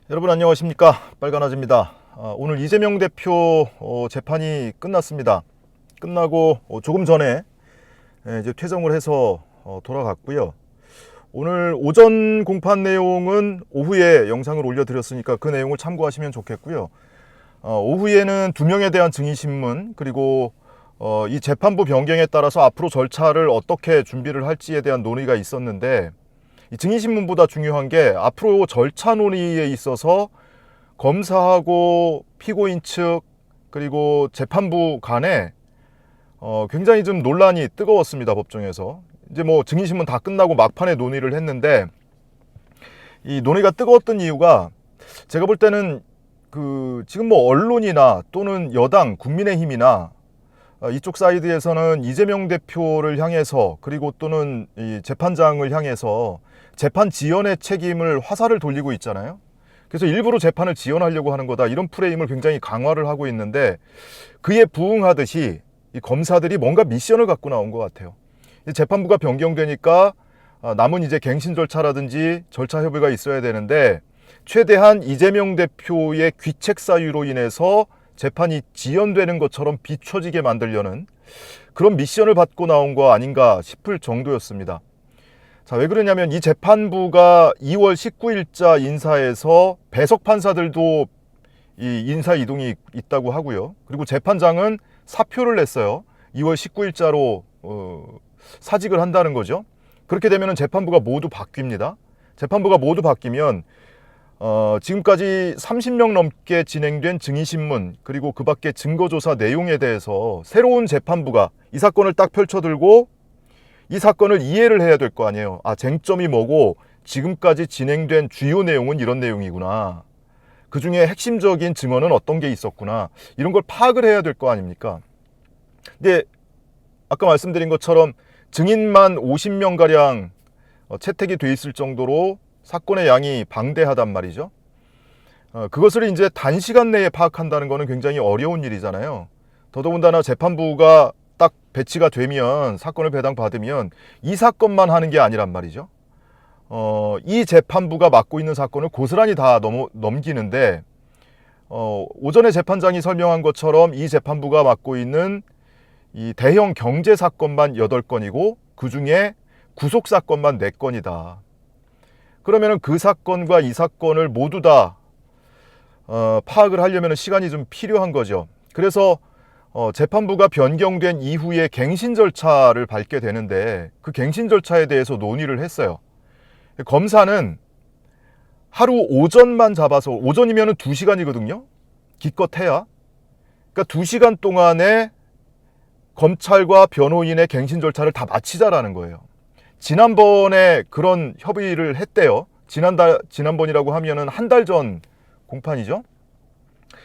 여러분 안녕하십니까, 빨간아지입니다. 오늘 이재명 대표 재판이 끝났습니다. 끝나고 조금 전에 이제 퇴정을 해서 돌아갔고요. 오늘 오전 공판 내용은 오후에 영상을 올려드렸으니까 그 내용을 참고하시면 좋겠고요. 오후에는 2명에 대한 증인신문, 그리고 이 재판부 변경에 따라서 앞으로 절차를 어떻게 준비를 할지에 대한 논의가 있었는데, 이 증인신문보다 중요한 게 앞으로 절차 논의에 있어서 검사하고 피고인 측 그리고 재판부 간에 굉장히 좀 논란이 뜨거웠습니다. 법정에서 이제 뭐 증인신문 다 끝나고 막판에 논의를 했는데, 이 논의가 뜨거웠던 이유가 제가 볼 때는 지금 뭐 언론이나 또는 여당 국민의힘이나 이쪽 사이드에서는 이재명 대표를 향해서, 그리고 또는 이 재판장을 향해서 재판 지연의 책임을 화살을 돌리고 있잖아요. 그래서 일부러 재판을 지연하려고 하는 거다, 이런 프레임을 굉장히 강화를 하고 있는데, 그에 부응하듯이 이 검사들이 뭔가 미션을 갖고 나온 것 같아요. 재판부가 변경되니까 남은 이제 갱신 절차라든지 절차 협의가 있어야 되는데, 최대한 이재명 대표의 귀책 사유로 인해서 재판이 지연되는 것처럼 비춰지게 만들려는 그런 미션을 받고 나온 거 아닌가 싶을 정도였습니다. 자, 왜 그러냐면 이 재판부가 2월 19일자 인사에서 배석 판사들도 이 인사 이동이 있다고 하고요. 그리고 재판장은 사표를 냈어요. 2월 19일자로 사직을 한다는 거죠. 그렇게 되면 재판부가 모두 바뀝니다. 재판부가 모두 바뀌면 지금까지 30명 넘게 진행된 증인신문, 그리고 그 밖에 증거조사 내용에 대해서 새로운 재판부가 이 사건을 딱 펼쳐들고 이 사건을 이해를 해야 될 거 아니에요. 쟁점이 뭐고 지금까지 진행된 주요 내용은 이런 내용이구나, 그 중에 핵심적인 증언은 어떤 게 있었구나, 이런 걸 파악을 해야 될 거 아닙니까? 근데 아까 말씀드린 것처럼 증인만 50명가량 채택이 돼 있을 정도로 사건의 양이 방대하단 말이죠. 그것을 이제 단시간 내에 파악한다는 것은 굉장히 어려운 일이잖아요. 더더군다나 재판부가 딱 배치가 되면, 사건을 배당받으면 이 사건만 하는 게 아니란 말이죠. 이 재판부가 맡고 있는 사건을 고스란히 다 넘기는데, 오전에 재판장이 설명한 것처럼 이 재판부가 맡고 있는 이 대형 경제 사건만 8건이고 그 중에 구속 사건만 4건이다. 그러면 그 사건과 이 사건을 모두 다 파악을 하려면 시간이 좀 필요한 거죠. 그래서 재판부가 변경된 이후에 갱신 절차를 밟게 되는데, 그 갱신 절차에 대해서 논의를 했어요. 검사는 하루 오전만 잡아서, 오전이면 2시간이거든요. 기껏해야. 그러니까 2시간 동안에 검찰과 변호인의 갱신 절차를 다 마치자라는 거예요. 지난번에 그런 협의를 했대요. 지난번이라고 하면은 한 달 전 공판이죠.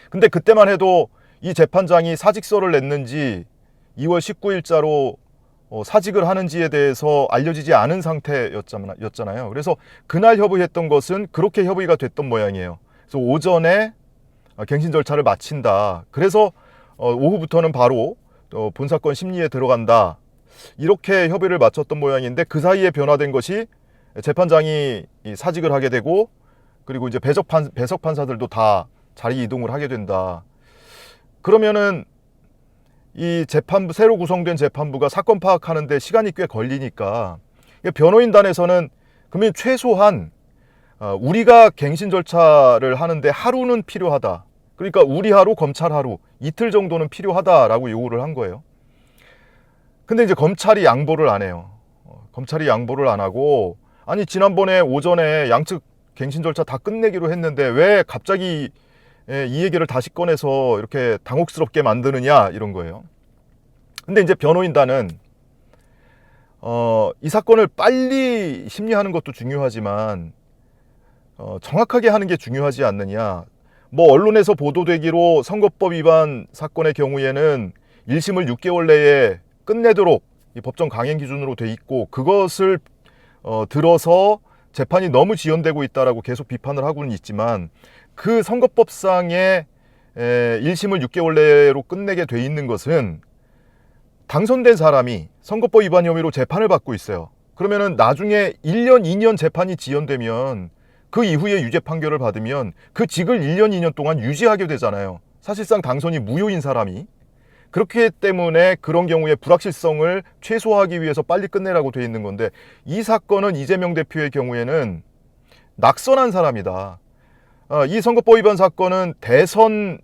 근데 그때만 해도 이 재판장이 사직서를 냈는지 2월 19일자로 사직을 하는지에 대해서 알려지지 않은 상태였잖아요. 그래서 그날 협의했던 것은 그렇게 협의가 됐던 모양이에요. 그래서 오전에 갱신 절차를 마친다. 그래서 오후부터는 바로 본사건 심리에 들어간다. 이렇게 협의를 마쳤던 모양인데, 그 사이에 변화된 것이 재판장이 사직을 하게 되고, 그리고 이제 배석 판사들도 다 자리 이동을 하게 된다. 그러면은 이 재판부, 새로 구성된 재판부가 사건 파악하는데 시간이 꽤 걸리니까, 변호인단에서는 그러면 최소한 우리가 갱신 절차를 하는데 하루는 필요하다. 그러니까 우리 하루, 검찰 하루, 이틀 정도는 필요하다라고 요구를 한 거예요. 근데 이제 검찰이 양보를 안 해요. 검찰이 양보를 안 하고, 아니 지난번에 오전에 양측 갱신 절차 다 끝내기로 했는데 왜 갑자기 이 얘기를 다시 꺼내서 이렇게 당혹스럽게 만드느냐, 이런 거예요. 근데 이제 변호인단은 이 사건을 빨리 심리하는 것도 중요하지만 정확하게 하는 게 중요하지 않느냐. 뭐 언론에서 보도되기로 선거법 위반 사건의 경우에는 1심을 6개월 내에 끝내도록 이 법정 강행 기준으로 돼 있고, 그것을 들어서 재판이 너무 지연되고 있다라고 계속 비판을 하고는 있지만, 그 선거법상의 1심을 6개월 내로 끝내게 돼 있는 것은 당선된 사람이 선거법 위반 혐의로 재판을 받고 있어요. 그러면은 나중에 1년, 2년 재판이 지연되면 그 이후에 유죄 판결을 받으면 그 직을 1년, 2년 동안 유지하게 되잖아요. 사실상 당선이 무효인 사람이. 그렇기 때문에 그런 경우에 불확실성을 최소화하기 위해서 빨리 끝내라고 돼 있는 건데, 이 사건은 이재명 대표의 경우에는 낙선한 사람이다. 이 선거법 위반 사건은 대선을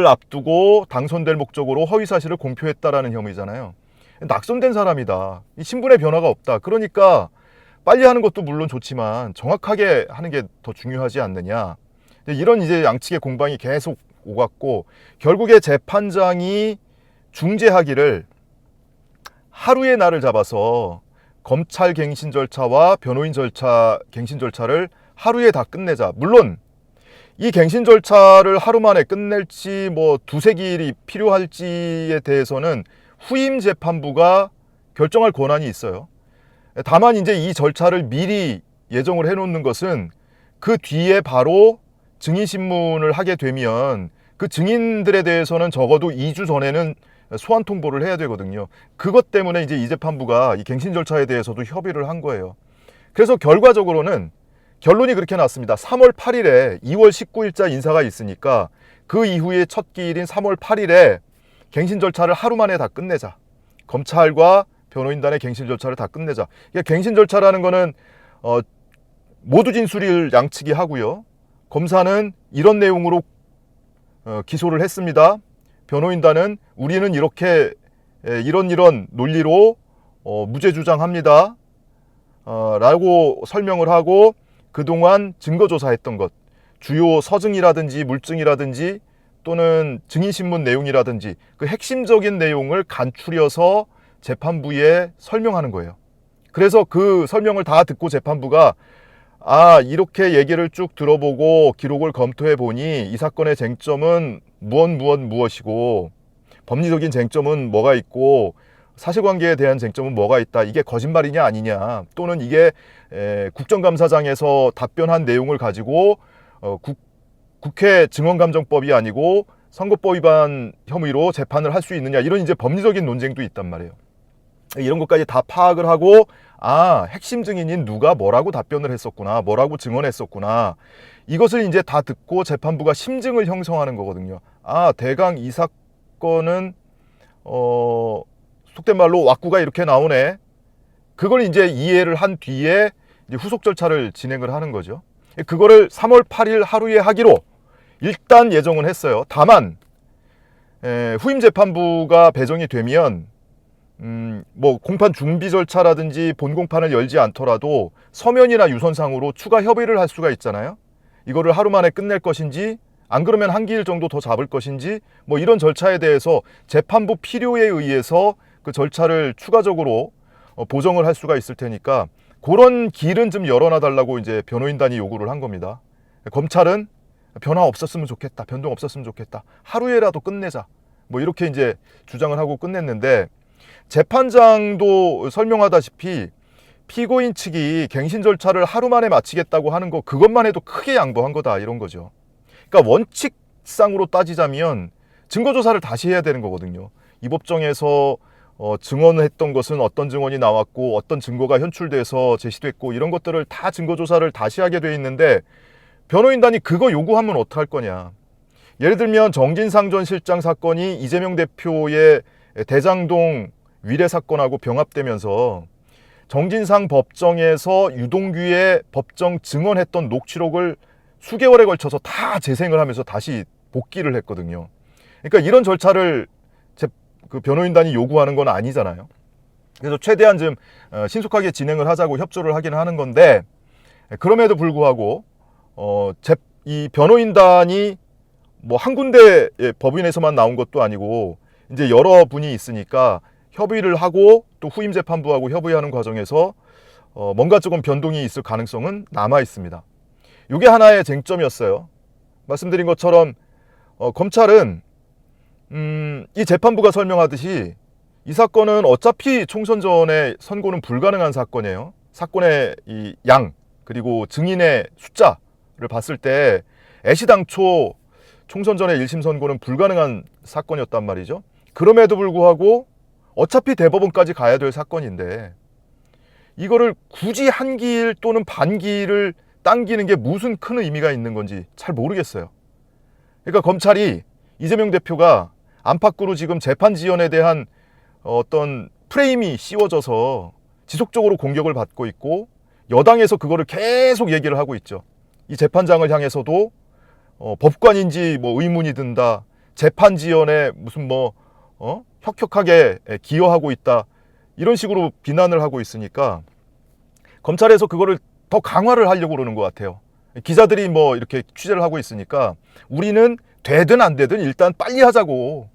앞두고 당선될 목적으로 허위사실을 공표했다라는 혐의잖아요. 낙선된 사람이다. 이 신분의 변화가 없다. 그러니까 빨리 하는 것도 물론 좋지만 정확하게 하는 게 더 중요하지 않느냐. 이런 이제 양측의 공방이 계속 오갔고, 결국에 재판장이 중재하기를 하루의 날을 잡아서 검찰 갱신 절차와 변호인 절차, 갱신 절차를 하루에 다 끝내자. 물론 이 갱신 절차를 하루 만에 끝낼지 뭐 두세 기일이 필요할지에 대해서는 후임 재판부가 결정할 권한이 있어요. 다만 이제 이 절차를 미리 예정을 해놓는 것은 그 뒤에 바로 증인신문을 하게 되면 그 증인들에 대해서는 적어도 2주 전에는 소환 통보를 해야 되거든요. 그것 때문에 이제 이 재판부가 이 갱신 절차에 대해서도 협의를 한 거예요. 그래서 결과적으로는 결론이 그렇게 났습니다. 3월 8일에 2월 19일자 인사가 있으니까 그 이후에 첫 기일인 3월 8일에 갱신 절차를 하루 만에 다 끝내자. 검찰과 변호인단의 갱신 절차를 다 끝내자. 그러니까 갱신 절차라는 거는 모두 진술을 양측이 하고요. 검사는 이런 내용으로 기소를 했습니다. 변호인단은 우리는 이렇게 이런 논리로 무죄 주장합니다. 라고 설명을 하고 그동안 증거조사했던 것, 주요 서증이라든지 물증이라든지 또는 증인신문 내용이라든지 그 핵심적인 내용을 간추려서 재판부에 설명하는 거예요. 그래서 그 설명을 다 듣고 재판부가 이렇게 얘기를 쭉 들어보고 기록을 검토해 보니 이 사건의 쟁점은 무엇이고 법리적인 쟁점은 뭐가 있고 사실관계에 대한 쟁점은 뭐가 있다. 이게 거짓말이냐 아니냐, 또는 이게 국정감사장에서 답변한 내용을 가지고 국회 증언감정법이 아니고 선거법 위반 혐의로 재판을 할 수 있느냐, 이런 이제 법리적인 논쟁도 있단 말이에요. 이런 것까지 다 파악을 하고 핵심 증인인 누가 뭐라고 답변을 했었구나, 뭐라고 증언했었구나, 이것을 이제 다 듣고 재판부가 심증을 형성하는 거거든요. 대강 이 사건은 속된 말로 왁구가 이렇게 나오네. 그걸 이제 이해를 한 뒤에 이제 후속 절차를 진행을 하는 거죠. 그거를 3월 8일 하루에 하기로 일단 예정은 했어요. 다만 후임 재판부가 배정이 되면 뭐 공판 준비 절차라든지 본 공판을 열지 않더라도 서면이나 유선상으로 추가 협의를 할 수가 있잖아요. 이거를 하루 만에 끝낼 것인지 안 그러면 한 기일 정도 더 잡을 것인지 뭐 이런 절차에 대해서 재판부 필요에 의해서 그 절차를 추가적으로 보정을 할 수가 있을 테니까 그런 길은 좀 열어놔 달라고 이제 변호인단이 요구를 한 겁니다. 검찰은 변화 없었으면 좋겠다, 변동 없었으면 좋겠다, 하루에라도 끝내자, 뭐 이렇게 이제 주장을 하고 끝냈는데, 재판장도 설명하다시피 피고인 측이 갱신 절차를 하루 만에 마치겠다고 하는 거, 그것만 해도 크게 양보한 거다, 이런 거죠. 그러니까 원칙상으로 따지자면 증거조사를 다시 해야 되는 거거든요. 이 법정에서 증언을 했던 것은 어떤 증언이 나왔고 어떤 증거가 현출돼서 제시됐고 이런 것들을 다 증거조사를 다시 하게 돼 있는데, 변호인단이 그거 요구하면 어떡할 거냐. 예를 들면 정진상 전 실장 사건이 이재명 대표의 대장동 위례 사건하고 병합되면서 정진상 법정에서 유동규의 법정 증언했던 녹취록을 수개월에 걸쳐서 다 재생을 하면서 다시 복기를 했거든요. 그러니까 이런 절차를 그 변호인단이 요구하는 건 아니잖아요. 그래서 최대한 좀 신속하게 진행을 하자고 협조를 하기는 하는 건데, 그럼에도 불구하고 이 변호인단이 뭐 한 군데 법인에서만 나온 것도 아니고 이제 여러 분이 있으니까 협의를 하고 또 후임 재판부하고 협의하는 과정에서 뭔가 조금 변동이 있을 가능성은 남아 있습니다. 이게 하나의 쟁점이었어요. 말씀드린 것처럼 검찰은 이 재판부가 설명하듯이 이 사건은 어차피 총선 전에 선고는 불가능한 사건이에요. 사건의 이 양 그리고 증인의 숫자를 봤을 때 애시당초 총선 전에 1심 선고는 불가능한 사건이었단 말이죠. 그럼에도 불구하고 어차피 대법원까지 가야 될 사건인데 이거를 굳이 한 기일 또는 반 기일을 당기는 게 무슨 큰 의미가 있는 건지 잘 모르겠어요. 그러니까 검찰이 이재명 대표가 안팎으로 지금 재판 지연에 대한 어떤 프레임이 씌워져서 지속적으로 공격을 받고 있고, 여당에서 그거를 계속 얘기를 하고 있죠. 이 재판장을 향해서도 법관인지 뭐 의문이 든다, 재판 지연에 무슨 혁혁하게 기여하고 있다, 이런 식으로 비난을 하고 있으니까 검찰에서 그거를 더 강화를 하려고 그러는 것 같아요. 기자들이 뭐 이렇게 취재를 하고 있으니까 우리는 되든 안 되든 일단 빨리 하자고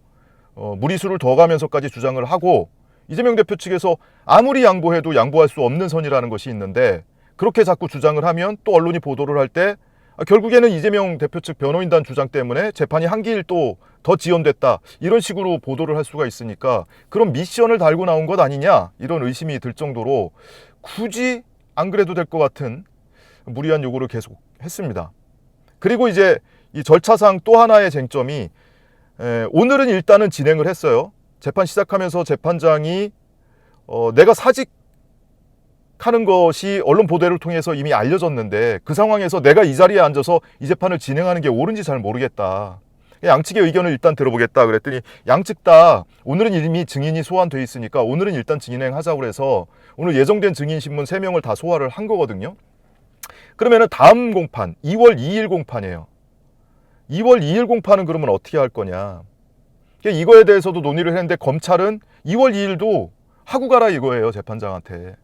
무리수를 더 가면서까지 주장을 하고, 이재명 대표 측에서 아무리 양보해도 양보할 수 없는 선이라는 것이 있는데, 그렇게 자꾸 주장을 하면 또 언론이 보도를 할 때 결국에는 이재명 대표 측 변호인단 주장 때문에 재판이 한 길 또 더 지연됐다, 이런 식으로 보도를 할 수가 있으니까 그런 미션을 달고 나온 것 아니냐, 이런 의심이 들 정도로 굳이 안 그래도 될 것 같은 무리한 요구를 계속 했습니다. 그리고 이제 이 절차상 또 하나의 쟁점이, 오늘은 일단은 진행을 했어요. 재판 시작하면서 재판장이 내가 사직하는 것이 언론 보도를 통해서 이미 알려졌는데, 그 상황에서 내가 이 자리에 앉아서 이 재판을 진행하는 게 옳은지 잘 모르겠다, 양측의 의견을 일단 들어보겠다 그랬더니, 양측 다 오늘은 이미 증인이 소환돼 있으니까 오늘은 일단 진행하자고 해서 오늘 예정된 증인 신문 3명을 다 소화를 한 거거든요. 그러면은 다음 공판 2월 2일 공판이에요. 2월 2일 공판은 그러면 어떻게 할 거냐, 이거에 대해서도 논의를 했는데 검찰은 2월 2일도 하고 가라 이거예요. 재판장한테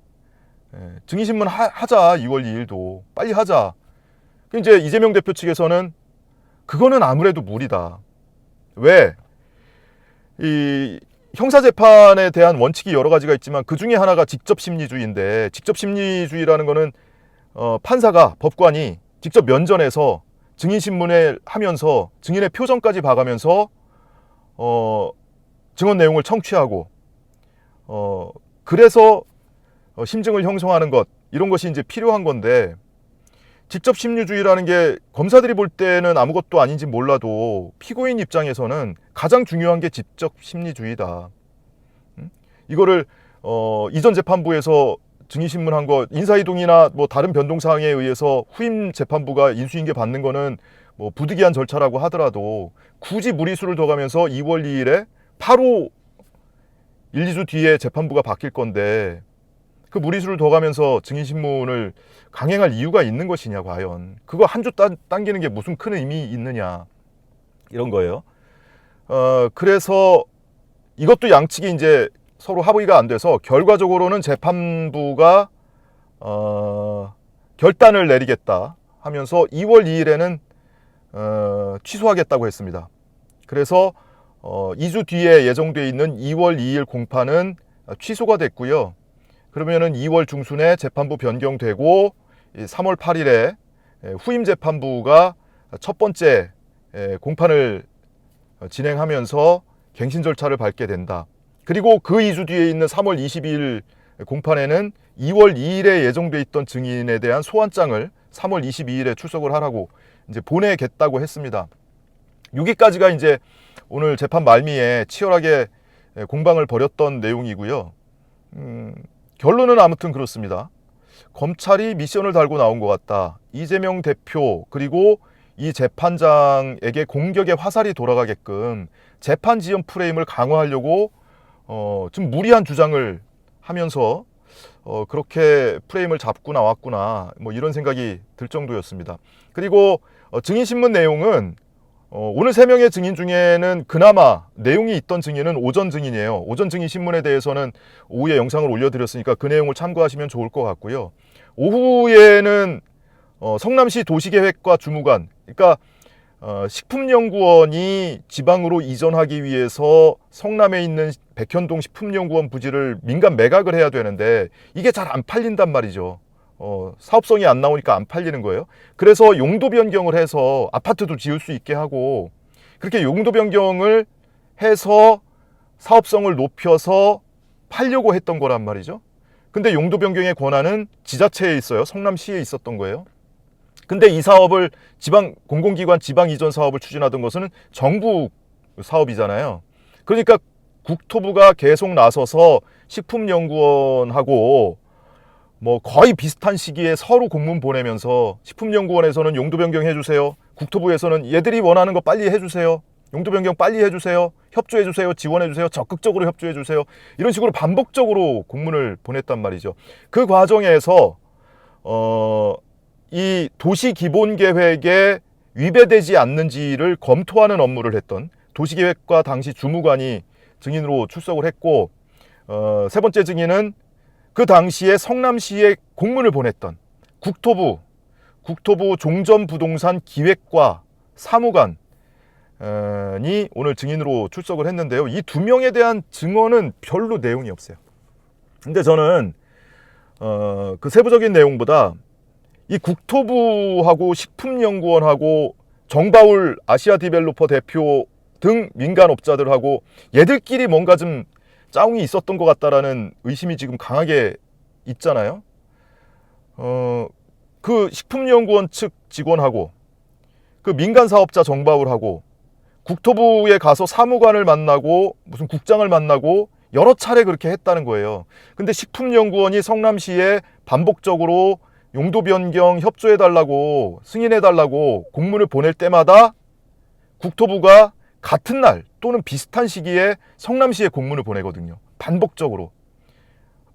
증인 신문 하자, 2월 2일도 빨리 하자. 이제 이재명 대표 측에서는 그거는 아무래도 무리다. 왜? 이 형사재판에 대한 원칙이 여러 가지가 있지만 그 중에 하나가 직접심리주의인데, 직접심리주의라는 거는 판사가, 법관이 직접 면전에서 증인신문을 하면서 증인의 표정까지 봐가면서 증언 내용을 청취하고 그래서 심증을 형성하는 것, 이런 것이 이제 필요한 건데, 직접 심리주의라는 게 검사들이 볼 때는 아무것도 아닌지 몰라도 피고인 입장에서는 가장 중요한 게 직접 심리주의다. 이거를 이전 재판부에서 증인신문한 거, 인사이동이나 뭐 다른 변동사항에 의해서 후임 재판부가 인수인계 받는 거는 뭐 부득이한 절차라고 하더라도 굳이 무리수를 더 가면서 2월 2일에 바로 1, 2주 뒤에 재판부가 바뀔 건데, 그 무리수를 더 가면서 증인신문을 강행할 이유가 있는 것이냐, 과연. 그거 한 주 당기는 게 무슨 큰 의미 있느냐, 이런 거예요. 그래서 이것도 양측이 이제 서로 합의가 안 돼서 결과적으로는 재판부가 결단을 내리겠다 하면서 2월 2일에는 취소하겠다고 했습니다. 그래서 2주 뒤에 예정되어 있는 2월 2일 공판은 취소가 됐고요. 그러면은 2월 중순에 재판부 변경되고 3월 8일에 후임 재판부가 첫 번째 공판을 진행하면서 갱신 절차를 밟게 된다. 그리고 그 2주 뒤에 있는 3월 22일 공판에는 2월 2일에 예정돼 있던 증인에 대한 소환장을 3월 22일에 출석을 하라고 이제 보내겠다고 했습니다. 6일까지가 이제 오늘 재판 말미에 치열하게 공방을 벌였던 내용이고요. 결론은 아무튼 그렇습니다. 검찰이 미션을 달고 나온 것 같다. 이재명 대표 그리고 이 재판장에게 공격의 화살이 돌아가게끔 재판 지연 프레임을 강화하려고 좀 무리한 주장을 하면서 그렇게 프레임을 잡고 나왔구나, 뭐 이런 생각이 들 정도였습니다. 그리고 증인신문 내용은 오늘 3명의 증인 중에는 그나마 내용이 있던 증인은 오전 증인이에요. 오전 증인 신문에 대해서는 오후에 영상을 올려드렸으니까 그 내용을 참고하시면 좋을 것 같고요. 오후에는 성남시 도시계획과 주무관, 그러니까 식품연구원이 지방으로 이전하기 위해서 성남에 있는 백현동 식품연구원 부지를 민간 매각을 해야 되는데 이게 잘 안 팔린단 말이죠. 사업성이 안 나오니까 안 팔리는 거예요. 그래서 용도 변경을 해서 아파트도 지을 수 있게 하고, 그렇게 용도 변경을 해서 사업성을 높여서 팔려고 했던 거란 말이죠. 근데 용도 변경의 권한은 지자체에 있어요. 성남시에 있었던 거예요. 근데 이 사업을 지방 공공기관 지방 이전 사업을 추진하던 것은 정부 사업이잖아요. 그러니까 국토부가 계속 나서서 식품연구원하고 뭐 거의 비슷한 시기에 서로 공문 보내면서 식품연구원에서는 용도 변경 해주세요. 국토부에서는 얘들이 원하는 거 빨리 해주세요. 용도 변경 빨리 해주세요. 협조해주세요. 지원해주세요. 적극적으로 협조해주세요. 이런 식으로 반복적으로 공문을 보냈단 말이죠. 그 과정에서 이 도시기본계획에 위배되지 않는지를 검토하는 업무를 했던 도시계획과 당시 주무관이 증인으로 출석을 했고, 세 번째 증인은 그 당시에 성남시에 공문을 보냈던 국토부 종전부동산 기획과 사무관이 오늘 증인으로 출석을 했는데요. 이 두 명에 대한 증언은 별로 내용이 없어요. 근데 저는 그 세부적인 내용보다 이 국토부하고 식품연구원하고 정바울 아시아디벨로퍼 대표 등 민간업자들하고 얘들끼리 뭔가 좀 짜웅이 있었던 것 같다라는 의심이 지금 강하게 있잖아요. 그 식품연구원 측 직원하고 그 민간사업자 정바울하고 국토부에 가서 사무관을 만나고 무슨 국장을 만나고 여러 차례 그렇게 했다는 거예요. 근데 식품연구원이 성남시에 반복적으로 용도 변경 협조해달라고 승인해달라고 공문을 보낼 때마다 국토부가 같은 날 또는 비슷한 시기에 성남시에 공문을 보내거든요. 반복적으로.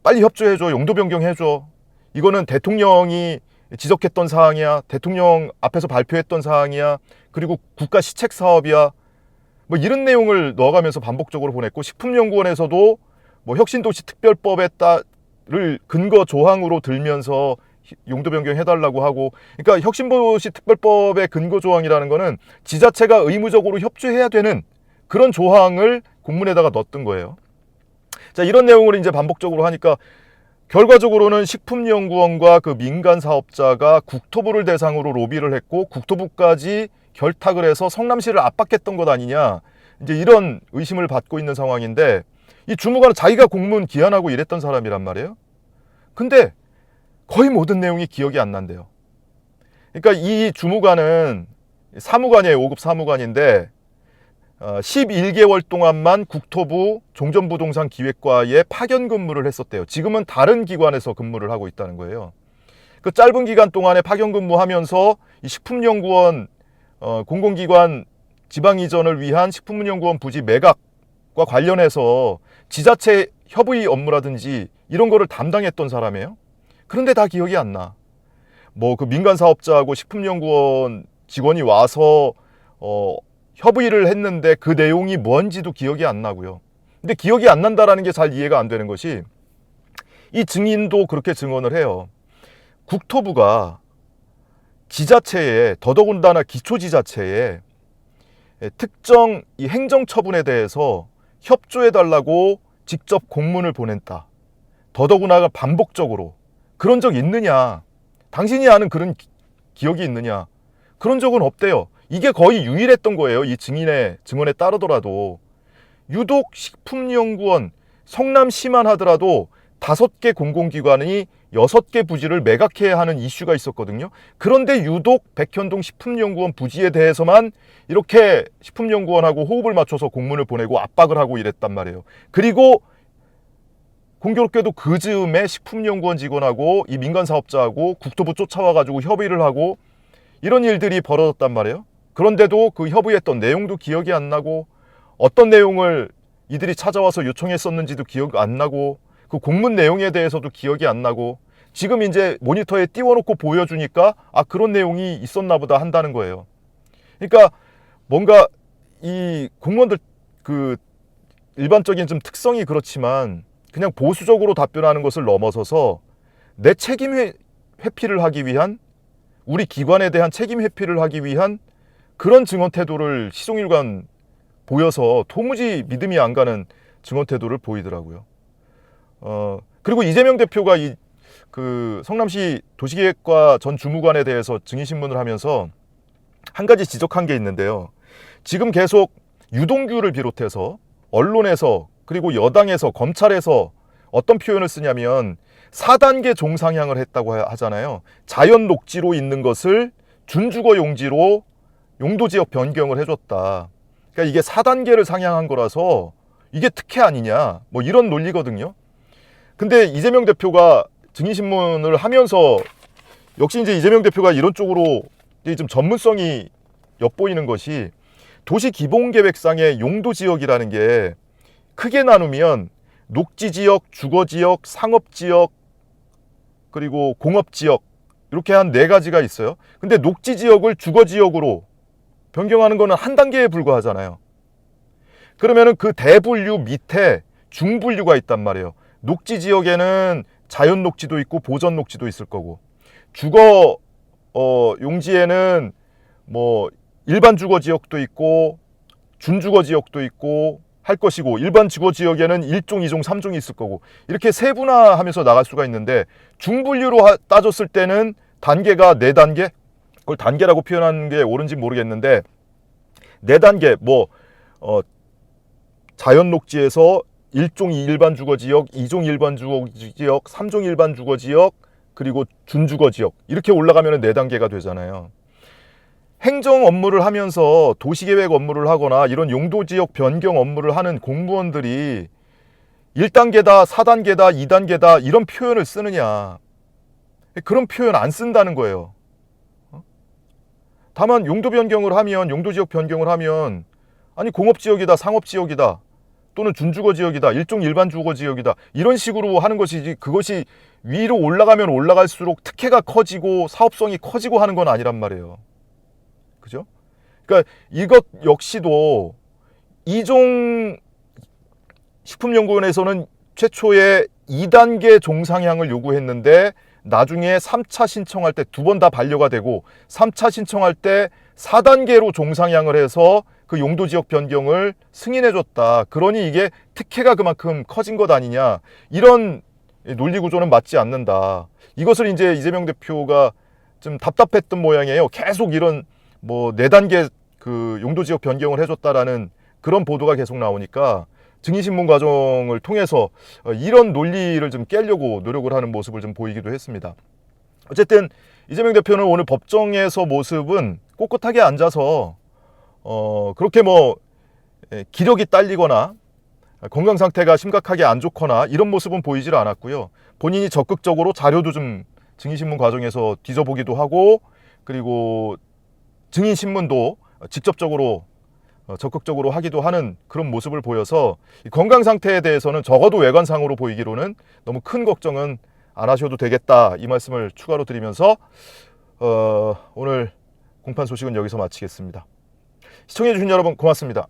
빨리 협조해줘. 용도 변경해줘. 이거는 대통령이 지적했던 사항이야. 대통령 앞에서 발표했던 사항이야. 그리고 국가 시책 사업이야. 뭐 이런 내용을 넣어가면서 반복적으로 보냈고, 식품연구원에서도 뭐 혁신도시 특별법에 따를 근거 조항으로 들면서 용도 변경해달라고 하고, 그러니까 혁신도시 특별법의 근거 조항이라는 거는 지자체가 의무적으로 협조해야 되는 그런 조항을 공문에다가 넣었던 거예요. 자, 이런 내용을 이제 반복적으로 하니까 결과적으로는 식품연구원과 그 민간 사업자가 국토부를 대상으로 로비를 했고 국토부까지 결탁을 해서 성남시를 압박했던 것 아니냐, 이제 이런 의심을 받고 있는 상황인데, 이 주무관은 자기가 공문 기한하고 이랬던 사람이란 말이에요. 근데 거의 모든 내용이 기억이 안 난대요. 그러니까 이 주무관은 사무관이에요. 5급 사무관인데 11개월 동안만 국토부 종전부동산 기획과에 파견 근무를 했었대요. 지금은 다른 기관에서 근무를 하고 있다는 거예요. 그 짧은 기간 동안에 파견 근무하면서 이 식품연구원 공공기관 지방 이전을 위한 식품연구원 부지 매각과 관련해서 지자체 협의 업무라든지 이런 거를 담당했던 사람이에요. 그런데 다 기억이 안 나. 뭐 그 민간 사업자하고 식품연구원 직원이 와서 협의를 했는데 그 내용이 뭔지도 기억이 안 나고요. 근데 기억이 안 난다라는 게 잘 이해가 안 되는 것이, 이 증인도 그렇게 증언을 해요. 국토부가 지자체에, 더더군다나 기초지자체에 특정 이 행정처분에 대해서 협조해달라고 직접 공문을 보냈다. 더더구나 반복적으로. 그런 적 있느냐? 당신이 아는 그런 기억이 있느냐? 그런 적은 없대요. 이게 거의 유일했던 거예요. 이 증인의 증언에 따르더라도. 유독 식품연구원, 성남시만 하더라도 5개 공공기관이 6개 부지를 매각해야 하는 이슈가 있었거든요. 그런데 유독 백현동 식품연구원 부지에 대해서만 이렇게 식품연구원하고 호흡을 맞춰서 공문을 보내고 압박을 하고 이랬단 말이에요. 그리고 공교롭게도 그 즈음에 식품연구원 직원하고 이 민간 사업자하고 국토부 쫓아와가지고 협의를 하고 이런 일들이 벌어졌단 말이에요. 그런데도 그 협의했던 내용도 기억이 안 나고, 어떤 내용을 이들이 찾아와서 요청했었는지도 기억 안 나고, 그 공문 내용에 대해서도 기억이 안 나고, 지금 이제 모니터에 띄워놓고 보여주니까 아, 그런 내용이 있었나 보다 한다는 거예요. 그러니까 뭔가 이 공무원들 그 일반적인 좀 특성이 그렇지만 그냥 보수적으로 답변하는 것을 넘어서서 내 책임 회피를 하기 위한, 우리 기관에 대한 책임 회피를 하기 위한 그런 증언 태도를 시종일관 보여서 도무지 믿음이 안 가는 증언 태도를 보이더라고요. 그리고 이재명 대표가 그 성남시 도시계획과 전 주무관에 대해서 증인신문을 하면서 한 가지 지적한 게 있는데요. 지금 계속 유동규를 비롯해서 언론에서, 그리고 여당에서, 검찰에서 어떤 표현을 쓰냐면 4단계 종상향을 했다고 하잖아요. 자연 녹지로 있는 것을 준주거 용지로 용도지역 변경을 해줬다. 그러니까 이게 4단계를 상향한 거라서 이게 특혜 아니냐, 뭐 이런 논리거든요. 근데 이재명 대표가 증인신문을 하면서 역시 이제 이재명 대표가 이런 쪽으로 이제 좀 전문성이 엿보이는 것이 도시기본계획상의 용도지역이라는 게 크게 나누면 녹지지역, 주거지역, 상업지역, 그리고 공업지역 이렇게 한 4가지가 있어요. 근데 녹지지역을 주거지역으로 변경하는 거는 한 단계에 불과하잖아요. 그러면은 그 대분류 밑에 중분류가 있단 말이에요. 녹지지역에는 자연녹지도 있고 보전녹지도 있을 거고, 주거 용지에는 뭐 일반 주거지역도 있고 준주거지역도 있고 할 것이고, 일반 주거지역에는 1종, 2종, 3종이 있을 거고, 이렇게 세분화하면서 나갈 수가 있는데, 중분류로 따졌을 때는 단계가 4단계? 그걸 단계라고 표현하는 게 옳은지 모르겠는데 4단계, 자연녹지에서 1종 일반 주거지역, 2종 일반 주거지역, 3종 일반 주거지역, 그리고 준주거지역, 이렇게 올라가면 4단계가 되잖아요. 행정 업무를 하면서 도시계획 업무를 하거나 이런 용도지역 변경 업무를 하는 공무원들이 1단계다, 4단계다, 2단계다 이런 표현을 쓰느냐. 그런 표현 안 쓴다는 거예요. 다만 용도 변경을 하면, 용도지역 변경을 하면, 아니 공업지역이다, 상업지역이다, 또는 준주거지역이다, 1종 일반 주거지역이다, 이런 식으로 하는 것이지, 그것이 위로 올라가면 올라갈수록 특혜가 커지고 사업성이 커지고 하는 건 아니란 말이에요. 그죠? 그러니까 이것 역시도 이종 식품연구원에서는 최초에 2단계 종상향을 요구했는데 나중에 3차 신청할 때 2번 다 반려가 되고, 3차 신청할 때 4단계로 종상향을 해서 그 용도지역 변경을 승인해줬다. 그러니 이게 특혜가 그만큼 커진 것 아니냐. 이런 논리 구조는 맞지 않는다. 이것을 이제 이재명 대표가 좀 답답했던 모양이에요. 계속 이런 4단계 그 용도지역 변경을 해줬다라는 그런 보도가 계속 나오니까 증인신문 과정을 통해서 이런 논리를 좀 깨려고 노력을 하는 모습을 좀 보이기도 했습니다. 어쨌든 이재명 대표는 오늘 법정에서 모습은 꼿꼿하게 앉아서 그렇게 기력이 딸리거나 건강 상태가 심각하게 안 좋거나 이런 모습은 보이질 않았고요. 본인이 적극적으로 자료도 좀 증인신문 과정에서 뒤져보기도 하고, 그리고 증인신문도 직접적으로 적극적으로 하기도 하는 그런 모습을 보여서 건강 상태에 대해서는 적어도 외관상으로 보이기로는 너무 큰 걱정은 안 하셔도 되겠다, 이 말씀을 추가로 드리면서 오늘 공판 소식은 여기서 마치겠습니다. 시청해주신 여러분 고맙습니다.